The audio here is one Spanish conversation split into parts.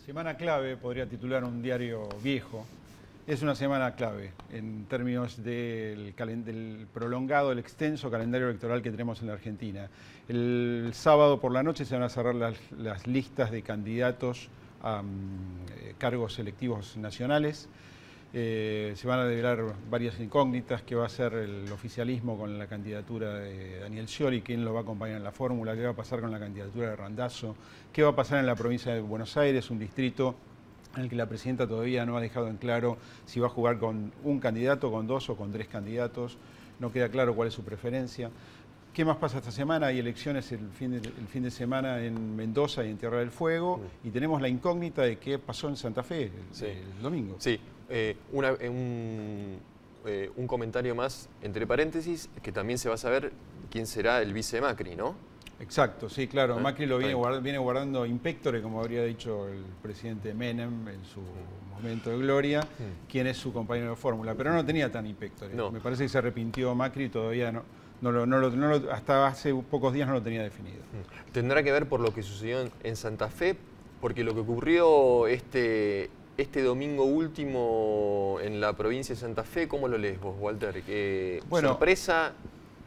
Semana clave, podría titular un diario viejo. Es una semana clave en términos del prolongado, el extenso calendario electoral que tenemos en la Argentina. El sábado por la noche se van a cerrar las listas de candidatos a cargos electivos nacionales. Se van a develar varias incógnitas, qué va a hacer el oficialismo con la candidatura de Daniel Scioli, quién lo va a acompañar en la fórmula, qué va a pasar con la candidatura de Randazzo, qué va a pasar en la provincia de Buenos Aires, un distrito en el que la presidenta todavía no ha dejado en claro si va a jugar con un candidato, con dos o con tres candidatos, no queda claro cuál es su preferencia. ¿Qué más pasa esta semana? Hay elecciones el fin de semana en Mendoza y en Tierra del Fuego, y tenemos la incógnita de qué pasó en Santa Fe el domingo. Sí, un comentario más, entre paréntesis, que también se va a saber quién será el vice de Macri, ¿no? Exacto, sí, claro. Macri lo viene guardando in pectore, como habría dicho el presidente Menem en su momento de gloria, quién es su compañero de fórmula, pero no lo tenía tan in pectore. No. Me parece que se arrepintió Macri y todavía hasta hace pocos días no lo tenía definido. Tendrá que ver por lo que sucedió en Santa Fe, porque lo que ocurrió este domingo último en la provincia de Santa Fe, ¿cómo lo lees vos, Walter? Bueno, sorpresa,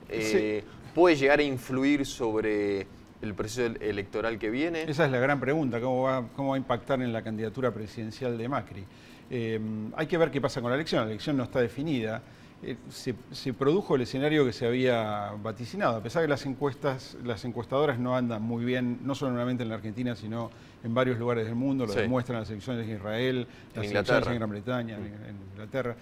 sí. ¿puede llegar a influir sobre el proceso electoral que viene? Esa es la gran pregunta, ¿cómo va a impactar en la candidatura presidencial de Macri? Hay que ver qué pasa con la elección no está definida. Se produjo el escenario que se había vaticinado, a pesar de que las encuestadoras no andan muy bien, no solamente en la Argentina, sino en varios lugares del mundo, lo demuestran las elecciones en Israel, las elecciones en Gran Bretaña, en Inglaterra.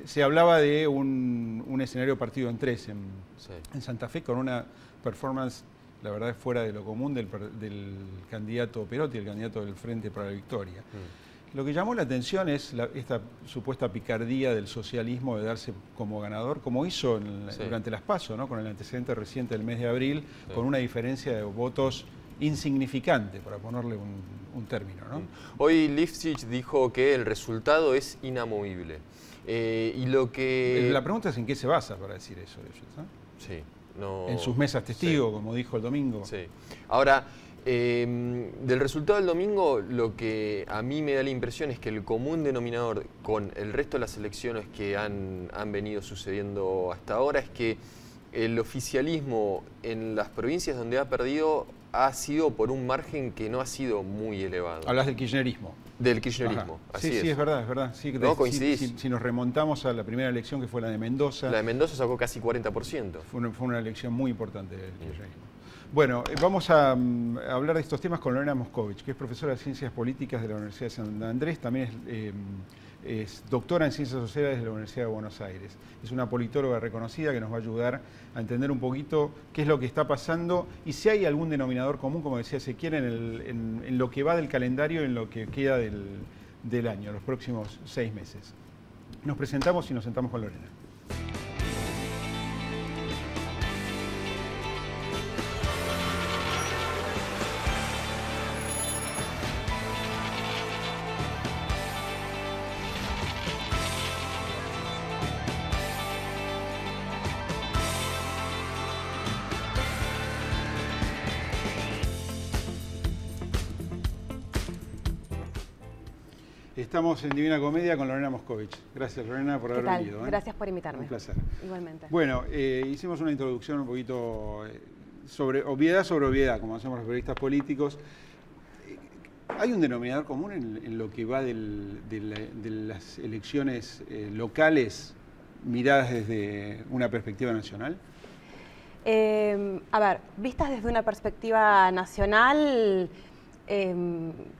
Se hablaba de un escenario partido en tres en Santa Fe, con una performance, la verdad, fuera de lo común del candidato Perotti, el candidato del Frente para la Victoria. Lo que llamó la atención es esta supuesta picardía del socialismo de darse como ganador, como hizo durante las PASO, ¿no? Con el antecedente reciente del mes de abril, con una diferencia de votos insignificante, para ponerle un término, ¿no? Hoy Lifshitz dijo que el resultado es inamovible. La pregunta es en qué se basa para decir eso, ¿no? Sí. No, en sus mesas testigo, como dijo el domingo. Sí. Ahora, del resultado del domingo, lo que a mí me da la impresión es que el común denominador con el resto de las elecciones que han venido sucediendo hasta ahora es que el oficialismo en las provincias donde ha perdido ha sido por un margen que no ha sido muy elevado. Hablas del kirchnerismo. Del kirchnerismo, así es. Sí, es verdad. Sí, ¿No coincidís? Si nos remontamos a la primera elección, que fue la de Mendoza. La de Mendoza sacó casi 40%. Fue una elección muy importante del kirchnerismo. Bueno, vamos a hablar de estos temas con Lorena Moscovich, que es profesora de Ciencias Políticas de la Universidad de San Andrés, también es doctora en Ciencias Sociales de la Universidad de Buenos Aires. Es una politóloga reconocida que nos va a ayudar a entender un poquito qué es lo que está pasando y si hay algún denominador común, como decía Ezequiel, en lo que va del calendario, en lo que queda del año, los próximos 6 meses. Nos presentamos y nos sentamos con Lorena. Estamos en Divina Comedia con Lorena Moscovich. Gracias, Lorena, por haber venido. Gracias por invitarme. Un placer. Igualmente. Bueno, hicimos una introducción un poquito sobre obviedad, como hacemos los periodistas políticos. ¿Hay un denominador común en lo que va de las elecciones locales miradas desde una perspectiva nacional? A ver, vistas desde una perspectiva nacional,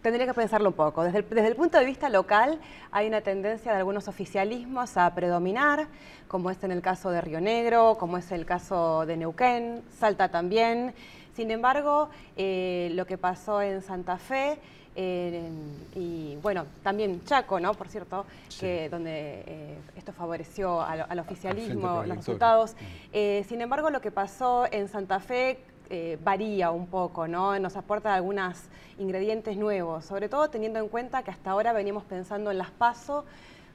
tendría que pensarlo un poco. Desde el punto de vista local hay una tendencia de algunos oficialismos a predominar, como es en el caso de Río Negro, como es el caso de Neuquén, Salta también. Sin embargo, lo que pasó en Santa Fe y bueno, también Chaco, ¿no? Por cierto, sí, donde esto favoreció al oficialismo, los resultados. Sin embargo, lo que pasó en Santa Fe varía un poco, ¿no? Nos aporta algunos ingredientes nuevos, sobre todo teniendo en cuenta que hasta ahora veníamos pensando en las PASO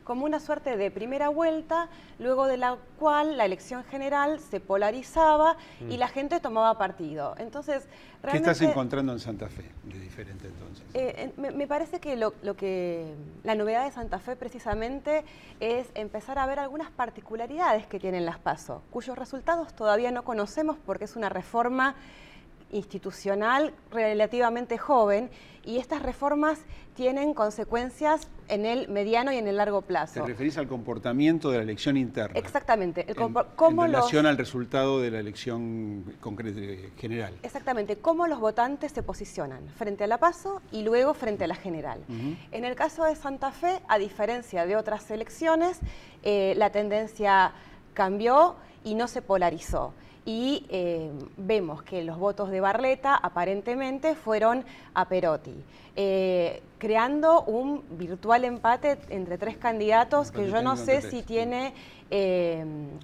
como una suerte de primera vuelta, luego de la cual la elección general se polarizaba y la gente tomaba partido. Entonces, realmente, ¿qué estás encontrando en Santa Fe de diferente entonces? Me parece que la novedad de Santa Fe precisamente es empezar a ver algunas particularidades que tienen las PASO, cuyos resultados todavía no conocemos porque es una reforma institucional relativamente joven y estas reformas tienen consecuencias en el mediano y en el largo plazo. ¿Te referís al comportamiento de la elección interna? Exactamente. En relación al resultado de la elección general. Exactamente. Cómo los votantes se posicionan frente a la PASO y luego frente a la general. En el caso de Santa Fe, a diferencia de otras elecciones, la tendencia cambió y no se polarizó. Y vemos que los votos de Barletta aparentemente fueron a Perotti, creando un virtual empate entre tres candidatos que yo no sé si tiene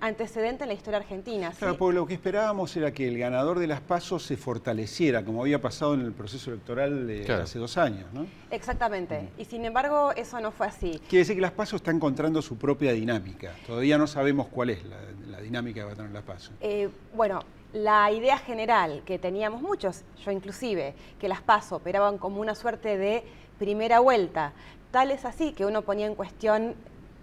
antecedente en la historia argentina. Claro, ¿sí? porque lo que esperábamos era que el ganador de las PASO se fortaleciera, como había pasado en el proceso electoral de hace 2 años, ¿no? Exactamente, y sin embargo eso no fue así. Quiere decir que las PASO está encontrando su propia dinámica. Todavía no sabemos cuál es la dinámica que va a tener las PASO. Bueno, la idea general que teníamos muchos, yo inclusive, que las PASO operaban como una suerte de primera vuelta, tal es así que uno ponía en cuestión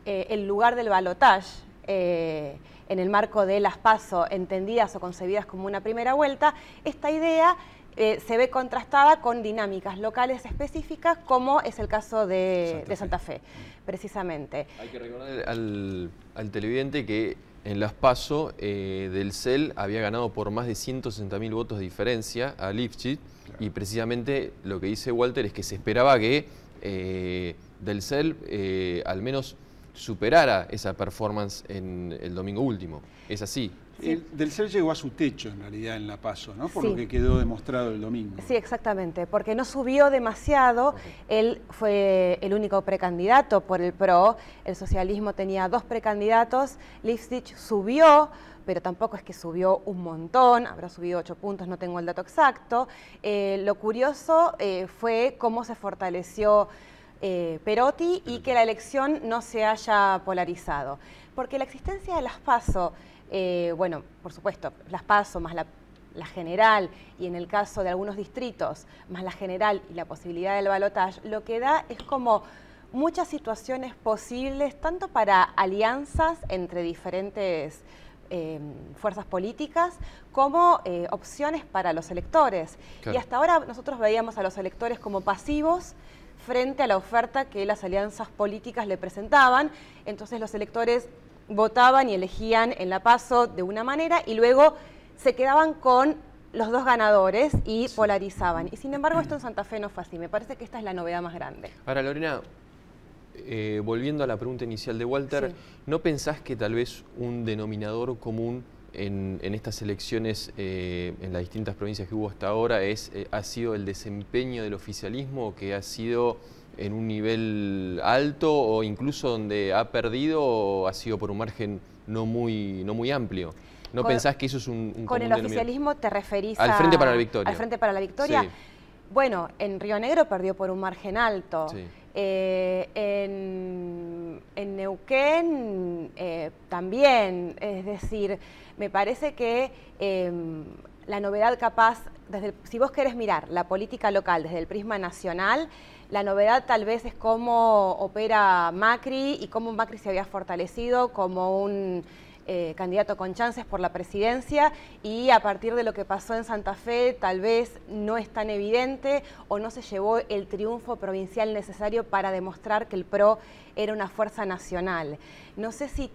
el lugar del balotaje en el marco de las PASO entendidas o concebidas como una primera vuelta. Esta idea se ve contrastada con dinámicas locales específicas, como es el caso de Santa Fe, precisamente. Hay que recordar al televidente que en las PASO del CEL había ganado por más de 160.000 votos de diferencia a Lifshitz, y precisamente lo que dice Walter es que se esperaba que del CEL al menos superara esa performance en el domingo último. Es así. Sí. Del CEL llegó a su techo, en realidad, en la PASO, ¿no? Por lo que quedó demostrado el domingo. Sí, exactamente, porque no subió demasiado. Él fue el único precandidato por el PRO. El socialismo tenía 2 precandidatos. Lifshitz subió, pero tampoco es que subió un montón. Habrá subido 8 puntos, no tengo el dato exacto. Lo curioso fue cómo se fortaleció Perotti y que la elección no se haya polarizado. Porque la existencia de las PASO, bueno, por supuesto, las PASO más la general y en el caso de algunos distritos, más la general y la posibilidad del balotaje, lo que da es como muchas situaciones posibles, tanto para alianzas entre diferentes fuerzas políticas, como opciones para los electores. Claro. Y hasta ahora nosotros veíamos a los electores como pasivos frente a la oferta que las alianzas políticas le presentaban. Entonces los electores votaban y elegían en la PASO de una manera y luego se quedaban con los 2 ganadores y polarizaban. Y sin embargo esto en Santa Fe no fue así. Me parece que esta es la novedad más grande. Ahora, Lorena, volviendo a la pregunta inicial de Walter, ¿no pensás que tal vez un denominador común en estas elecciones en las distintas provincias que hubo hasta ahora ha sido el desempeño del oficialismo, que ha sido en un nivel alto o incluso donde ha perdido o ha sido por un margen no muy amplio? ¿No pensás que eso es un con el oficialismo te referís al Frente para la Victoria? ¿Al Frente para la Victoria? Sí. Bueno, en Río Negro perdió por un margen alto. Sí. En Neuquén también, es decir, me parece que la novedad capaz, si vos querés mirar la política local desde el prisma nacional, la novedad tal vez es cómo opera Macri y cómo Macri se había fortalecido como un candidato con chances por la presidencia, y a partir de lo que pasó en Santa Fe tal vez no es tan evidente o no se llevó el triunfo provincial necesario para demostrar que el PRO era una fuerza nacional. No sé si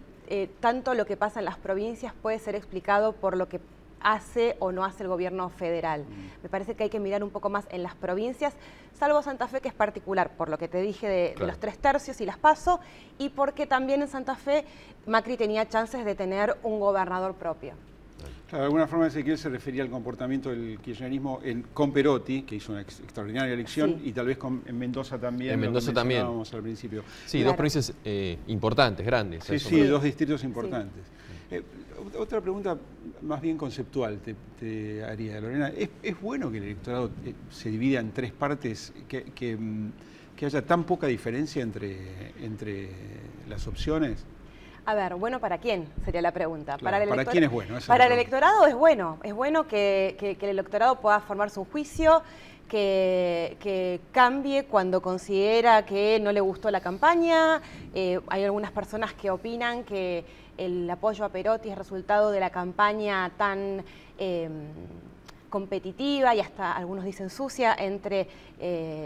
tanto lo que pasa en las provincias puede ser explicado por lo que hace o no hace el gobierno federal. Me parece que hay que mirar un poco más en las provincias, salvo Santa Fe, que es particular, por lo que te dije de los 3 tercios y las PASO, y porque también en Santa Fe Macri tenía chances de tener un gobernador propio. Claro, de alguna forma Ezequiel se refería al comportamiento del kirchnerismo con Perotti, que hizo una extraordinaria elección, y tal vez en Mendoza también. En Mendoza también. Al principio. Sí, claro. 2 provincias importantes, grandes. Sí, 2 distritos importantes. Otra pregunta más bien conceptual te haría, Lorena. ¿Es bueno que el electorado se divida en 3 partes? Que que haya tan poca diferencia entre las opciones? A ver, ¿bueno para quién? Sería la pregunta. Claro, ¿para quién es bueno? Para el electorado es bueno. Es bueno que el electorado pueda formarse un juicio, que cambie cuando considera que no le gustó la campaña. Hay algunas personas que opinan que el apoyo a Perotti es resultado de la campaña tan competitiva y hasta algunos dicen sucia entre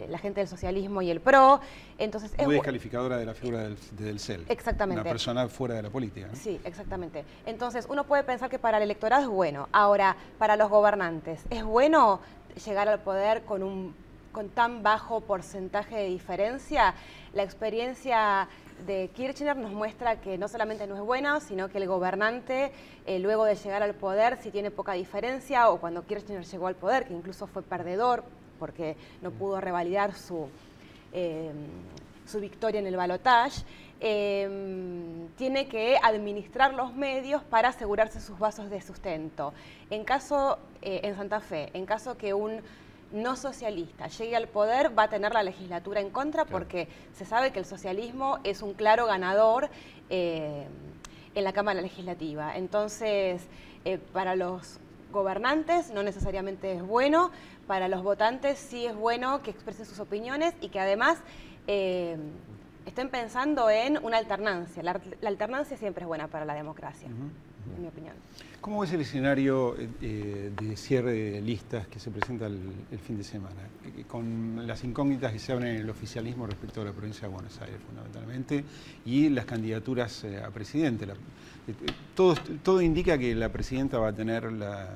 la gente del socialismo y el PRO. Entonces, muy descalificadora de la figura del CEL. Exactamente. Una persona fuera de la política, ¿no? Sí, exactamente. Entonces, uno puede pensar que para el electorado es bueno. Ahora, para los gobernantes, ¿es bueno llegar al poder con tan bajo porcentaje de diferencia? La experiencia de Kirchner nos muestra que no solamente no es buena, sino que el gobernante, luego de llegar al poder, si tiene poca diferencia, o cuando Kirchner llegó al poder, que incluso fue perdedor porque no pudo revalidar su victoria en el balotaje, tiene que administrar los medios para asegurarse sus vasos de sustento. En Santa Fe, en caso que un no socialista llegue al poder, va a tener la legislatura en contra, porque se sabe que el socialismo es un claro ganador en la Cámara Legislativa. Entonces, para los gobernantes no necesariamente es bueno, para los votantes sí es bueno que expresen sus opiniones y que además estén pensando en una alternancia. La alternancia siempre es buena para la democracia, en mi opinión. ¿Cómo ves el escenario de cierre de listas que se presenta el fin de semana? Con las incógnitas que se abren en el oficialismo respecto a la provincia de Buenos Aires, fundamentalmente, y las candidaturas a presidente. Todo indica que la presidenta va a tener la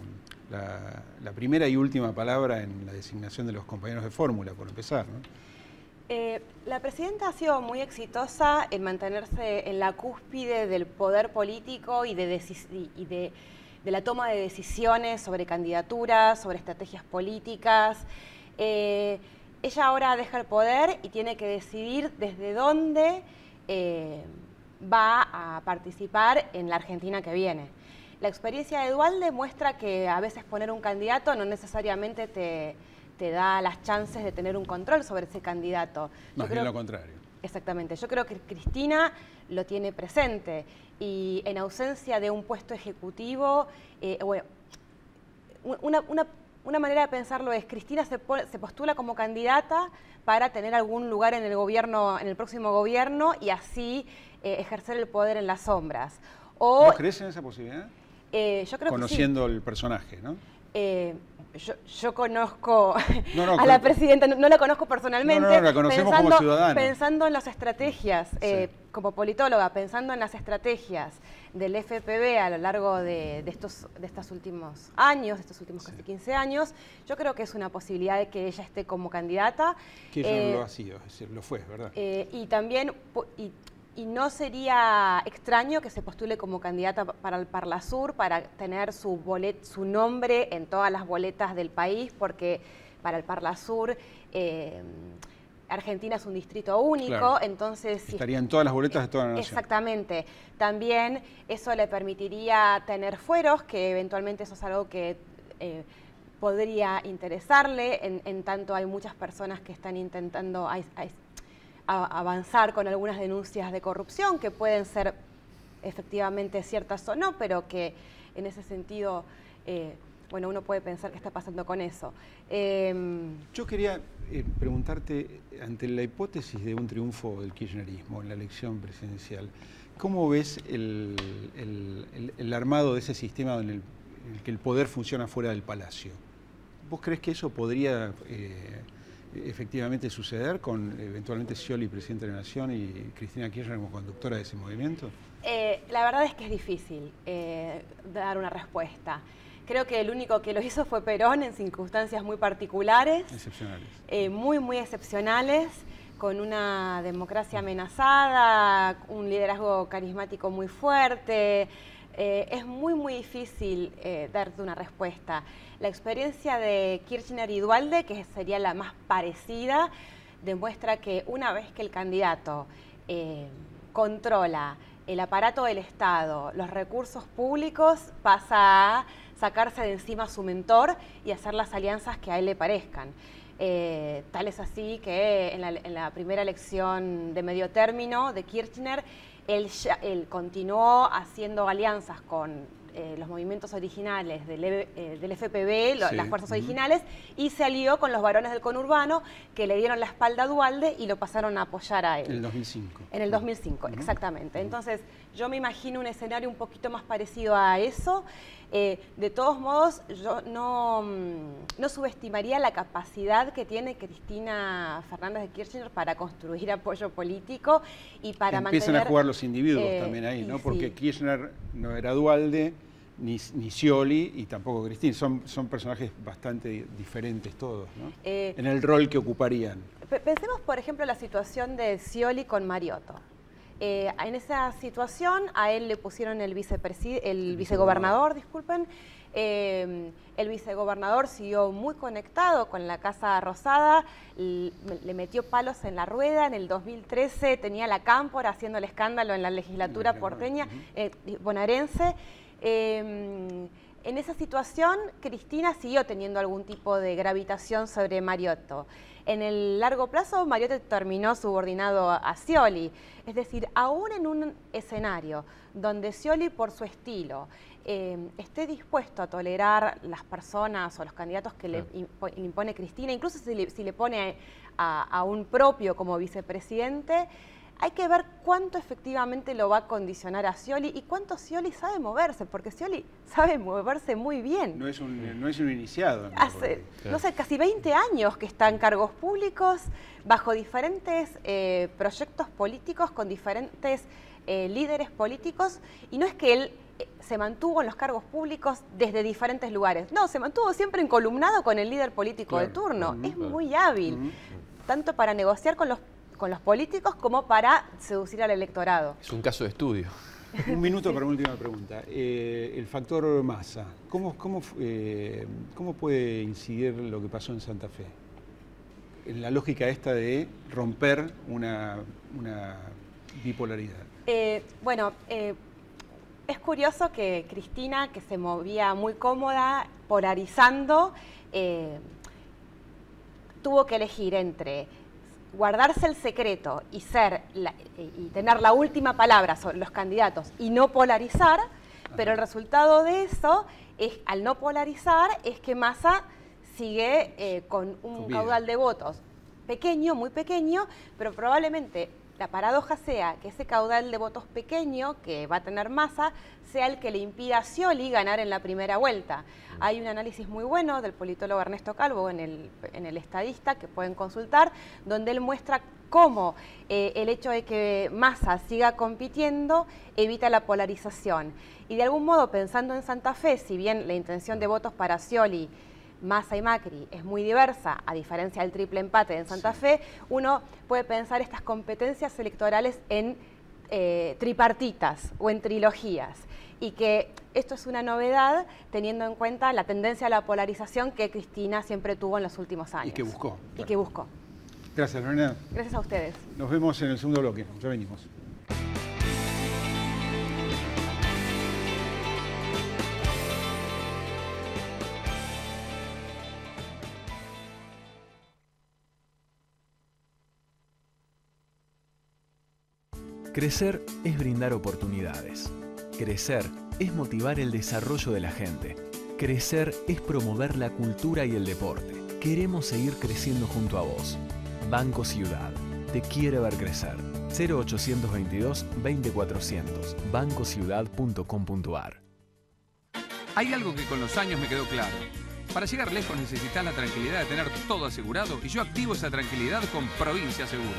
primera y última palabra en la designación de los compañeros de fórmula, por empezar, ¿no? La presidenta ha sido muy exitosa en mantenerse en la cúspide del poder político y de la toma de decisiones sobre candidaturas, sobre estrategias políticas. Ella ahora deja el poder y tiene que decidir desde dónde va a participar en la Argentina que viene. La experiencia de Duhalde muestra que a veces poner un candidato no necesariamente te da las chances de tener un control sobre ese candidato. Más bien lo contrario. Exactamente. Yo creo que Cristina lo tiene presente y en ausencia de un puesto ejecutivo, bueno, una manera de pensarlo es Cristina se postula como candidata para tener algún lugar en el gobierno, en el próximo gobierno y así ejercer el poder en las sombras. ¿Vos crees en esa posibilidad? Yo creo Conociendo que sí. El personaje, ¿no? Yo conozco a la presidenta, no la conozco personalmente. No, la conocemos como ciudadana. Pensando en las estrategias, sí. Como politóloga, pensando en las estrategias del FPV a lo largo de estos últimos años, estos últimos casi 15 años, yo creo que es una posibilidad de que ella esté como candidata. Que ella lo ha sido, es decir, lo fue, ¿verdad? Y también... Y no sería extraño que se postule como candidata para el Parlasur, para tener su nombre en todas las boletas del país, porque para el Parlasur Argentina es un distrito único, claro. Entonces... Estaría en todas las boletas de toda la nación. Exactamente. También eso le permitiría tener fueros, que eventualmente eso es algo que podría interesarle, en tanto hay muchas personas que están intentando... avanzar con algunas denuncias de corrupción que pueden ser efectivamente ciertas o no, pero que en ese sentido, bueno, uno puede pensar qué está pasando con eso. Yo quería preguntarte, ante la hipótesis de un triunfo del kirchnerismo en la elección presidencial, ¿cómo ves el armado de ese sistema en el que el poder funciona fuera del Palacio? ¿Vos crees que eso podría... efectivamente suceder con eventualmente Scioli, presidente de la Nación, y Cristina Kirchner como conductora de ese movimiento? La verdad es que es difícil dar una respuesta. Creo que el único que lo hizo fue Perón en circunstancias muy particulares. Excepcionales. Muy excepcionales, con una democracia amenazada, un liderazgo carismático muy fuerte. Es muy difícil darte una respuesta. La experiencia de Kirchner y Duhalde, que sería la más parecida, demuestra que una vez que el candidato controla el aparato del Estado, los recursos públicos, pasa a sacarse de encima a su mentor y hacer las alianzas que a él le parezcan. Tal es así que en la primera elección de medio término de Kirchner, él continuó haciendo alianzas con los movimientos originales del FPV, las fuerzas originales, y se alió con los varones del conurbano que le dieron la espalda a Duhalde y lo pasaron a apoyar a él. En el 2005. En el 2005, exactamente. Entonces, yo me imagino un escenario un poquito más parecido a eso. De todos modos, yo no subestimaría la capacidad que tiene Cristina Fernández de Kirchner para construir apoyo político y para Empiezan a jugar los individuos también ahí, ¿no? Porque sí. Kirchner no era Duhalde, ni Scioli y tampoco Cristina. Son personajes bastante diferentes todos, ¿no? En el rol que ocuparían. Pensemos, por ejemplo, la situación de Scioli con Mariotto. En esa situación a él le pusieron el vicegobernador, disculpen. El vicegobernador siguió muy conectado con la Casa Rosada, le metió palos en la rueda. En el 2013 tenía la Cámpora haciendo el escándalo en la legislatura porteña, bonaerense. En esa situación, Cristina siguió teniendo algún tipo de gravitación sobre Mariotto. En el largo plazo, Mariotto terminó subordinado a Scioli. Es decir, aún en un escenario donde Scioli, por su estilo, esté dispuesto a tolerar las personas o los candidatos que le impone Cristina, incluso si le pone a un propio como vicepresidente, hay que ver cuánto efectivamente lo va a condicionar a Scioli y cuánto Scioli sabe moverse, porque Scioli sabe moverse muy bien. No es un iniciado. Hace, no sé, casi 20 años que está en cargos públicos, bajo diferentes proyectos políticos, con diferentes líderes políticos, y no es que él se mantuvo en los cargos públicos desde diferentes lugares. No, se mantuvo siempre encolumnado con el líder político de turno. Es muy hábil, tanto para negociar con los políticos como para seducir al electorado. Es un caso de estudio. Un minuto para una última pregunta. El factor masa, ¿cómo puede incidir lo que pasó en Santa Fe? En la lógica esta de romper una bipolaridad. Es curioso que Cristina, que se movía muy cómoda, polarizando, tuvo que elegir entre guardarse el secreto y tener la última palabra sobre los candidatos y no polarizar, pero el resultado de eso, al no polarizar, es que Massa sigue con un caudal de votos pequeño, muy pequeño, pero probablemente la paradoja sea que ese caudal de votos pequeño que va a tener Massa sea el que le impida a Scioli ganar en la primera vuelta. Hay un análisis muy bueno del politólogo Ernesto Calvo en el Estadista que pueden consultar, donde él muestra cómo el hecho de que Massa siga compitiendo evita la polarización. Y de algún modo, pensando en Santa Fe, si bien la intención de votos para Scioli, Massa y Macri es muy diversa, a diferencia del triple empate en Santa Fe, uno puede pensar estas competencias electorales en tripartitas o en trilogías, y que esto es una novedad teniendo en cuenta la tendencia a la polarización que Cristina siempre tuvo en los últimos años. Y que buscó. Y que buscó. Gracias, Lorena. Gracias a ustedes. Nos vemos en el segundo bloque. Ya venimos. Crecer es brindar oportunidades. Crecer es motivar el desarrollo de la gente. Crecer es promover la cultura y el deporte. Queremos seguir creciendo junto a vos. Banco Ciudad. Te quiere ver crecer. 0822 20400. bancociudad.com.ar. Hay algo que con los años me quedó claro. Para llegar lejos necesitas la tranquilidad de tener todo asegurado y yo activo esa tranquilidad con Provincia Seguros.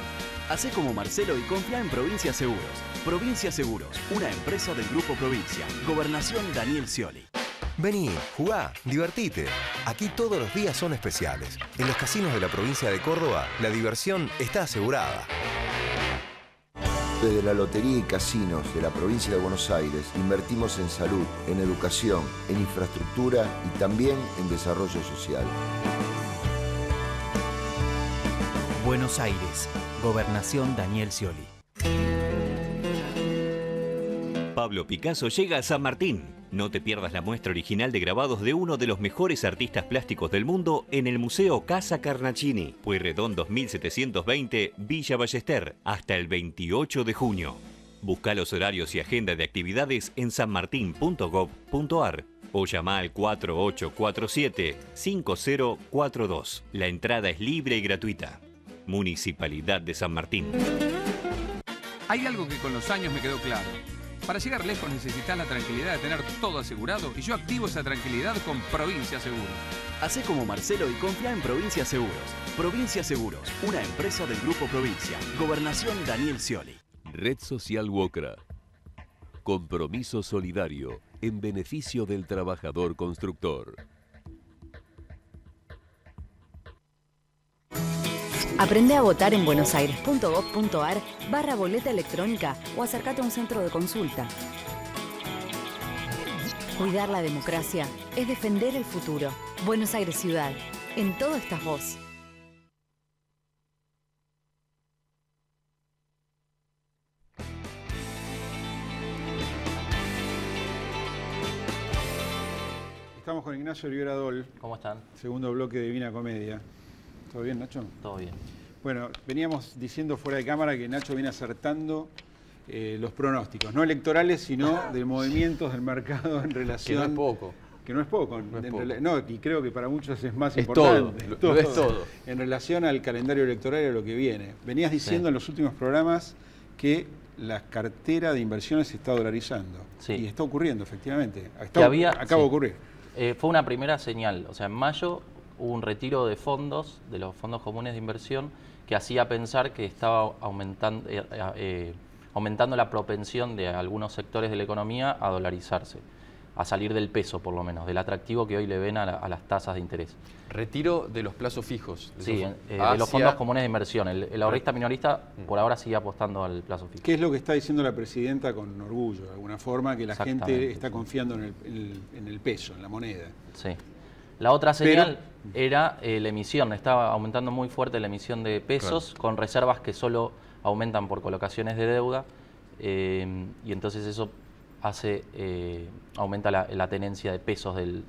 Hacé como Marcelo y confía en Provincia Seguros. Provincia Seguros, una empresa del Grupo Provincia. Gobernación Daniel Scioli. Vení, jugá, divertite. Aquí todos los días son especiales. En los casinos de la provincia de Córdoba, la diversión está asegurada. Desde la Lotería y Casinos de la provincia de Buenos Aires invertimos en salud, en educación, en infraestructura y también en desarrollo social. Buenos Aires, Gobernación Daniel Scioli. Pablo Picasso llega a San Martín. No te pierdas la muestra original de grabados de uno de los mejores artistas plásticos del mundo en el Museo Casa Carnacini, Pueyrredón 2720, Villa Ballester, hasta el 28 de junio. Busca los horarios y agenda de actividades en sanmartin.gov.ar o llama al 4847-5042. La entrada es libre y gratuita. Municipalidad de San Martín. Hay algo que con los años me quedó claro. Para llegar lejos necesitas la tranquilidad de tener todo asegurado y yo activo esa tranquilidad con Provincia Seguros. Hacé como Marcelo y confía en Provincia Seguros. Provincia Seguros, una empresa del Grupo Provincia. Gobernación Daniel Scioli. Red Social WOCRA. Compromiso solidario en beneficio del trabajador constructor. Aprende a votar en buenosaires.gov.ar/boleta electrónica o acércate a un centro de consulta. Cuidar la democracia es defender el futuro. Buenos Aires Ciudad. En todo estás vos. Estamos con Ignacio Olivera Dol. ¿Cómo están? Segundo bloque de Divina Comedia. ¿Todo bien, Nacho? Todo bien. Bueno, veníamos diciendo fuera de cámara que Nacho viene acertando los pronósticos, no electorales, sino de movimientos del mercado en relación... Que no es poco. Que no es poco. No, y creo que para muchos es más es importante. Todo, lo es todo. En relación al calendario electoral y a lo que viene. Venías diciendo en los últimos programas que la cartera de inversiones se está dolarizando. Sí. Y está ocurriendo, efectivamente. Acaba de ocurrir. Fue una primera señal. O sea, en mayo hubo un retiro de fondos, de los fondos comunes de inversión, que hacía pensar que estaba aumentando la propensión de algunos sectores de la economía a dolarizarse, a salir del peso por lo menos, del atractivo que hoy le ven a las tasas de interés. Retiro de los plazos fijos. Sí, de los fondos comunes de inversión. El ahorrista minorista por ahora sigue apostando al plazo fijo. ¿Qué es lo que está diciendo la presidenta con orgullo? De alguna forma, que la gente está confiando en el peso, en la moneda. Sí. La otra señal era la emisión. Estaba aumentando muy fuerte la emisión de pesos, con reservas que solo aumentan por colocaciones de deuda. Y entonces eso aumenta la tenencia de pesos del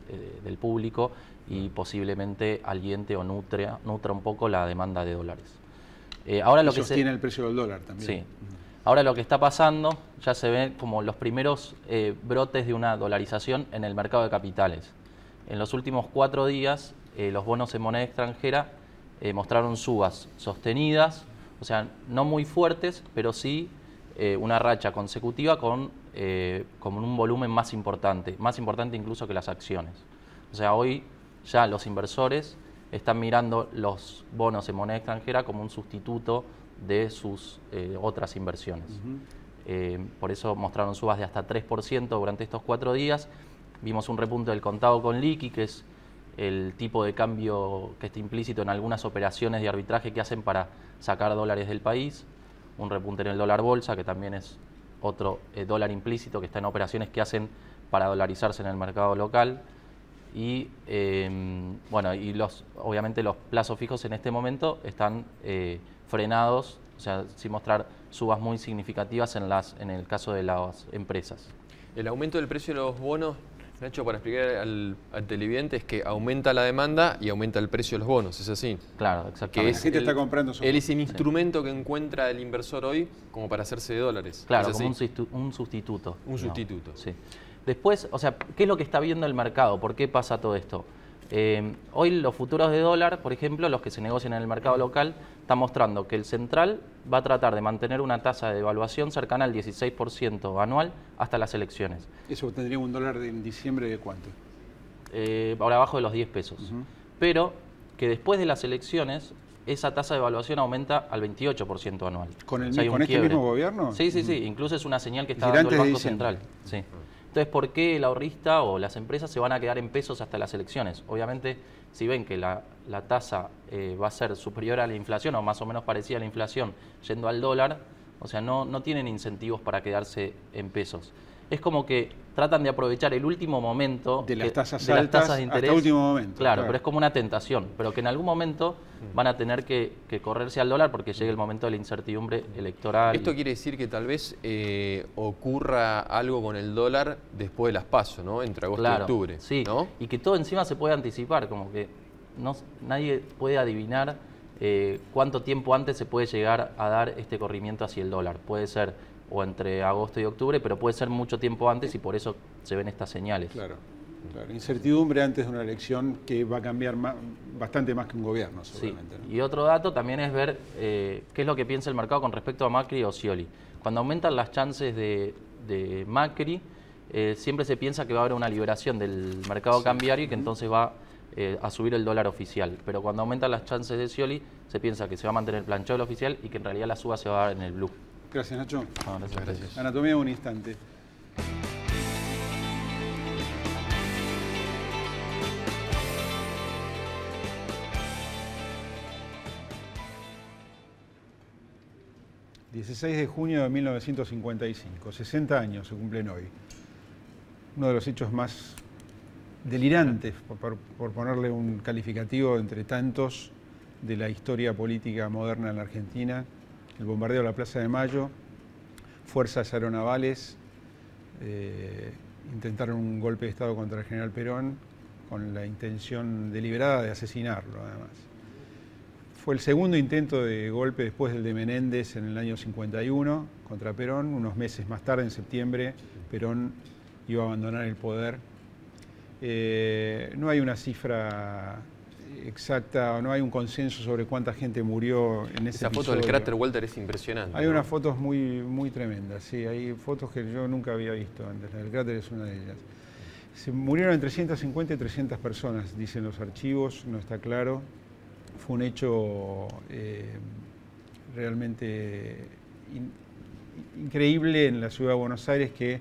público y posiblemente aliente o nutra un poco la demanda de dólares. Ahora lo que sostiene el precio del dólar también. Sí. Ahora lo que está pasando, ya se ven como los primeros brotes de una dolarización en el mercado de capitales. En los últimos 4 días, los bonos en moneda extranjera mostraron subas sostenidas, o sea, no muy fuertes, pero sí una racha consecutiva con un volumen más importante incluso que las acciones. O sea, hoy ya los inversores están mirando los bonos en moneda extranjera como un sustituto de sus otras inversiones. Por eso mostraron subas de hasta 3% durante estos 4 días. Vimos un repunte del contado con liqui, que es el tipo de cambio que está implícito en algunas operaciones de arbitraje que hacen para sacar dólares del país. Un repunte en el dólar bolsa, que también es otro dólar implícito que está en operaciones que hacen para dolarizarse en el mercado local. Y obviamente los plazos fijos en este momento están frenados, o sea, sin mostrar subas muy significativas en el caso de las empresas. El aumento del precio de los bonos, Nacho, para explicar al televidente, es que aumenta la demanda y aumenta el precio de los bonos, ¿es así? Claro, exactamente. La gente está comprando él es el instrumento que encuentra el inversor hoy como para hacerse de dólares. Claro, como un sustituto. Un sustituto. Sí. Después, o sea, ¿qué es lo que está viendo el mercado? ¿Por qué pasa todo esto? Hoy los futuros de dólar, por ejemplo, los que se negocian en el mercado local, están mostrando que el central va a tratar de mantener una tasa de devaluación cercana al 16% anual hasta las elecciones. ¿Eso tendría un dólar en diciembre de cuánto? Ahora abajo de los 10 pesos. Pero que después de las elecciones, esa tasa de devaluación aumenta al 28% anual. ¿Con este mismo gobierno? Sí, incluso es una señal que está dando el Banco Central. Sí. Entonces, ¿por qué el ahorrista o las empresas se van a quedar en pesos hasta las elecciones? Obviamente, si ven que la tasa va a ser superior a la inflación o más o menos parecida a la inflación yendo al dólar, o sea, no tienen incentivos para quedarse en pesos. es como que tratan de aprovechar el último momento de las tasas de altas tasas de interés. hasta el último momento. Claro, pero es como una tentación, pero que en algún momento van a tener que correrse al dólar porque llegue el momento de la incertidumbre electoral. Esto quiere decir que tal vez ocurra algo con el dólar después de las PASO, ¿no? Entre agosto y octubre. Sí, ¿no? Y que todo encima se puede anticipar, como que nadie puede adivinar cuánto tiempo antes se puede llegar a dar este corrimiento hacia el dólar. Puede ser o entre agosto y octubre, pero puede ser mucho tiempo antes y por eso se ven estas señales. Claro. Incertidumbre antes de una elección que va a cambiar bastante más que un gobierno, seguramente. Sí. ¿No? Y otro dato también es ver qué es lo que piensa el mercado con respecto a Macri o Scioli. Cuando aumentan las chances de Macri, siempre se piensa que va a haber una liberación del mercado cambiario y que entonces va a subir el dólar oficial. Pero cuando aumentan las chances de Scioli, se piensa que se va a mantener el planchado del oficial y que en realidad la suba se va a dar en el blue. Gracias, Nacho. No, gracias. Anatomía de un instante. ...16 de junio de 1955, 60 años se cumplen hoy. Uno de los hechos más delirantes, por ponerle un calificativo entre tantos, de la historia política moderna en la Argentina, el bombardeo de la Plaza de Mayo. Fuerzas aeronavales intentaron un golpe de Estado contra el general Perón con la intención deliberada de asesinarlo, además. Fue el segundo intento de golpe después del de Menéndez en el año 51 contra Perón. Unos meses más tarde, en septiembre, Perón iba a abandonar el poder. No hay una cifra exacta, no hay un consenso sobre cuánta gente murió en ese episodio. Esa foto del cráter Walter es impresionante. Hay unas fotos muy tremendas, sí, hay fotos que yo nunca había visto antes. El cráter es una de ellas. Se murieron entre 150 y 300 personas, dicen los archivos, no está claro. Fue un hecho realmente increíble en la ciudad de Buenos Aires que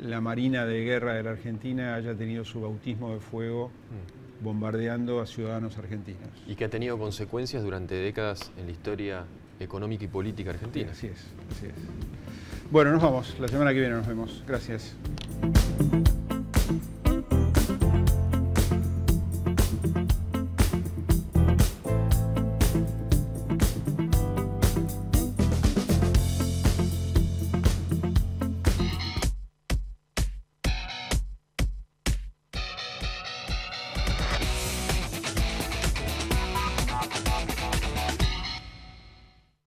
la Marina de Guerra de la Argentina haya tenido su bautismo de fuego bombardeando a ciudadanos argentinos. Y que ha tenido consecuencias durante décadas en la historia económica y política argentina. Sí, así es. Bueno, nos vamos. La semana que viene nos vemos. Gracias.